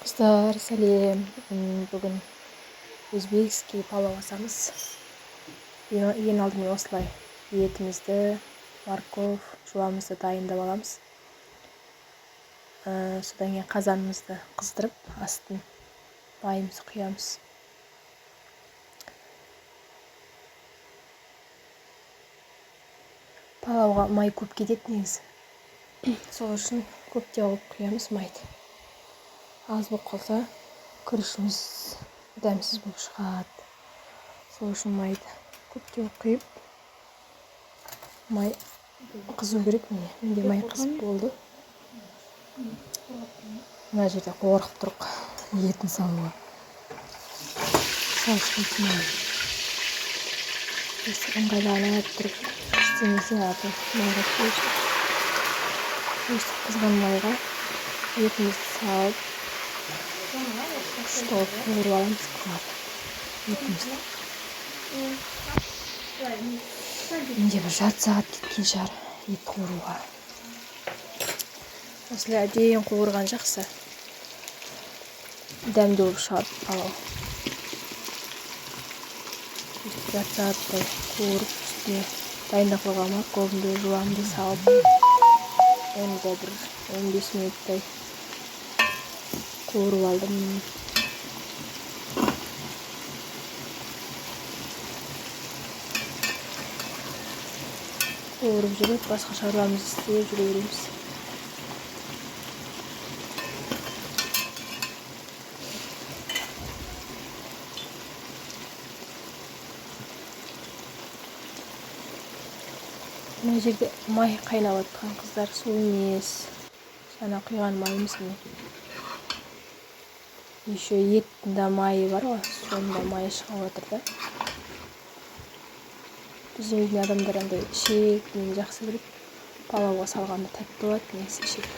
Kızlar, сәлем. Бүгін өзбекский палау асамыз. Ең алдымен осылай етімізді, морковь, жуамызды дайындап аламыз. Содан кейін қазанымызды қыздырып, астын майымызды құямыз. Палауға май көп кетеді негізі. Сол үшін көптеп алып құямыз майды. Аз болып қалса, күрішіміз дәмсіз болып шығады. Сол үшін майды көптеп құйып, май қызу керек міне. Менде май қызып болды. Мына жерде қорқып тұрық етін салуға. Салшын тымай. Біз ыңғайланып тұрып істемесе аты майға көшіп. Өстіп қызған майға етімізді салып, күштіп қуырып аламыз қуат етімізді. Менде бір жарты сағат кеткен шығар ет қуыруға. Осылай әдейі қуырған жақсы. Дәмді болып шығады палау. Жарты сағаттай қуырып, үстіне дайындап қойған морковьімді, жуамды салып, оны да бір 15 минуттай қуырып алдым. Қуырып жүріп, басқа шаруамызды істеп жүре береміз. Мына жерде май қайнап жатқан қыздар, су емес. Жаңа құйған майымыз міне. Еще еттің да майы бар ғой, соның да майы шығып жатыр да. Біздің үйдің адамдар андай шек мен жақсы көреді. Палауға салғанда тәтті болады негізі шек.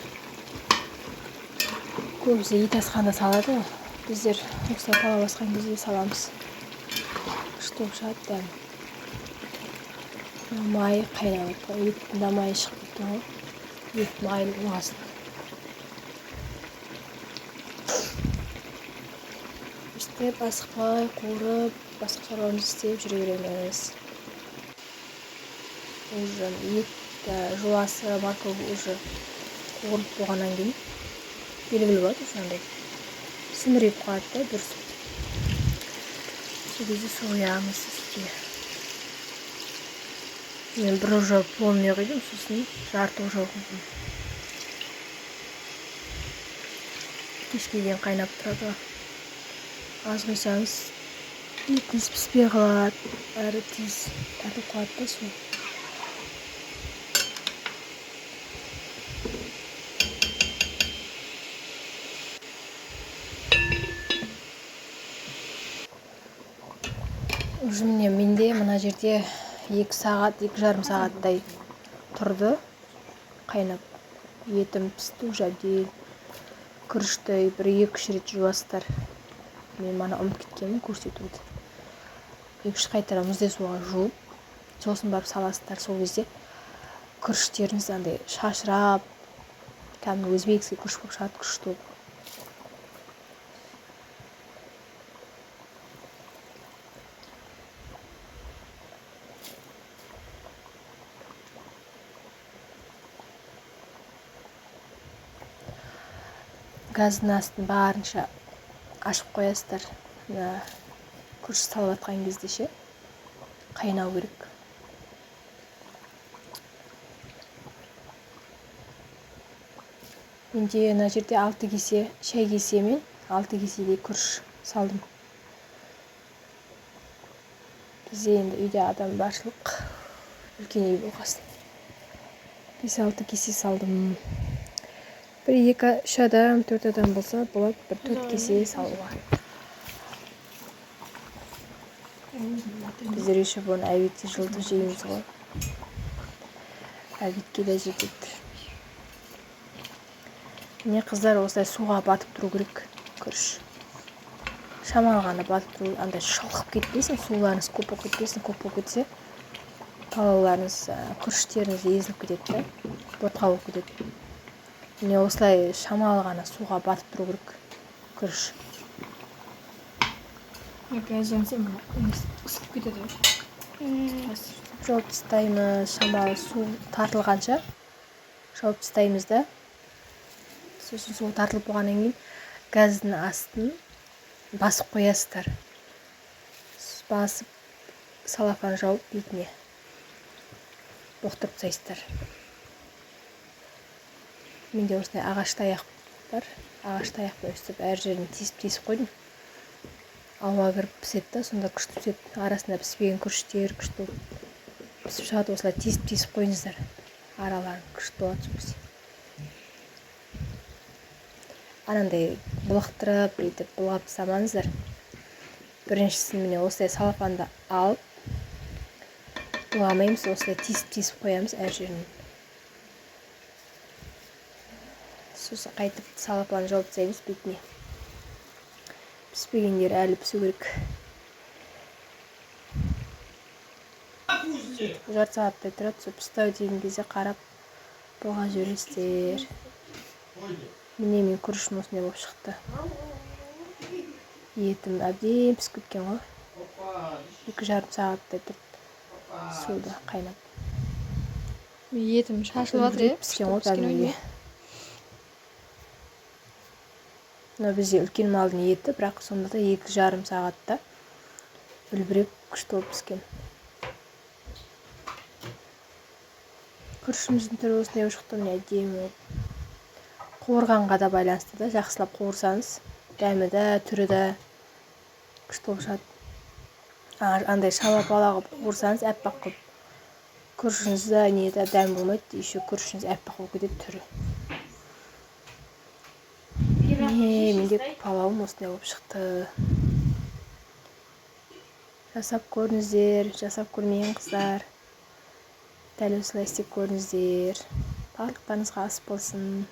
Көбісі ет асқанда салады ғой. Біздер осылай палау асқан кезде саламыз. Күшті болып шығады дәмі. Майы қайнап жатқан, еттің да майы шығып кеткен ғой. Ет майын уасын. Өстіп асықпай қуырып, басқа шаруамызды істеп жүре береміз. Уже ет, жуасы, морковь уже қуырып болғаннан кейін белгілі болады андай. Сімірейіп қалады да дұрыс. Сол кезде соямыз үстіне. Мен бір уже полный құйдым, сосын жарты уже құйдым. Кешке дейін қайнап тұрады. Аз құйсаңыз етіңіз піспей қалады, әрі тез тартып қалады да су. Уже міне менде мына жерде 2 сағат, 2,5 сағаттай тұрды қайнап. Етім пісті уже әбден. Күрішті бір 2-3 рет жуасыздар. Мен мана ұмытып кеткенмін көрсетуді. 2-3 қайтара мұздай суға жуып, сосын барып саласыздар. Сол кезде күріштеріңіз андай шашырап, кәдімгі өзбекский күріш болып шығады, күшті болып. Газдың астын барынша ашып қоясыздар. Күріш салып жатқан кезде ше қайнау керек. Менде мына жерде 6 кесе, шай кесемен 6 кеседей күріш салдым. Бізде енді үйде адам баршылық, үлкен үй болғасын. 5-6 кесе салдым. Бір 2-3 адам, 4 адам болса, болады бір 4 кесе салуға. Біздер еще бұны әбетте жылды жейміз ғой. Әбетке де жетеді. Міне қыздар осылай суға батып тұру керек күріш. Шамалы ғана батып тұру, андай шылқып кетпесін, суларыңыз көп болып кетпесін, көп болып кетсе, палауларыңыз, күріштеріңіз езіліп кетеді, ботқа болып кетеді. Міне осылай шамалы ғана суға батып тұру керек. күріш. Газ жансам ысып кетеді. Жауып тастаймыз, шамалы су тартылғанша жауып тастаймыз да. Сосын су тартылып болғаннан кейін газдың астын басып қоясыздар. Басып салафан жауып бетіне боқтырып тастайсыздар. Менде осындай ағаш таяқ бар. Ағаш таяқпен өстіп әр жерін тесіп қойдым. Ауа кіріп піседі да, сонда күшті піседі. Арасында піспеген күріштер күшті пісіп шығады. Осылай тесіп қойыңыздар. Араларын күшті болады пісіп. Анандай бұлықтырып, бүйтіп бұлғап тастамаңыздар. Біріншісін міне осылай салафанды алып, бұлғамаймыз, осылай тесіп қоямыз әр жерін. Сосын қайтып салафан жауып тастаймыз бетіне. Піспегендер әлі пісу керек. Жарты сағаттай тұрады, сол пістау деген кезде қарап бұлғап жібересіздер. Міне мен күрішім осындай болып шықты. Етім әбден пісіп кеткен ғой. 2,5 сағаттай тұрды суда қайнап. Етім шашылып жатыр, піскен ғой кәдімгідей. Мына бізде үлкен малдың еті, бірақ сонда да 2,5 сағатта үлбіреп күшті болып піскен. Күрішіміздің түрі осындай болып шықты, міне әдемі. Қуырғанға да байланысты да, жақсылап қуырсаңыз, дәмі де, түрі де күшті болып шығады. Андай шала-пала қылып қуырсаңыз, әппақ қылып, күрішіңіз де не де дәм болмайды, еще күрішіңіз әппақ болып кетеді түрі. Менде палауым осындай болып шықты. Жасап көріңіздер, жасап көрмеген қыздар. Дәл осылай істеп көріңіздер. Барлықтарыңызға ас болсын.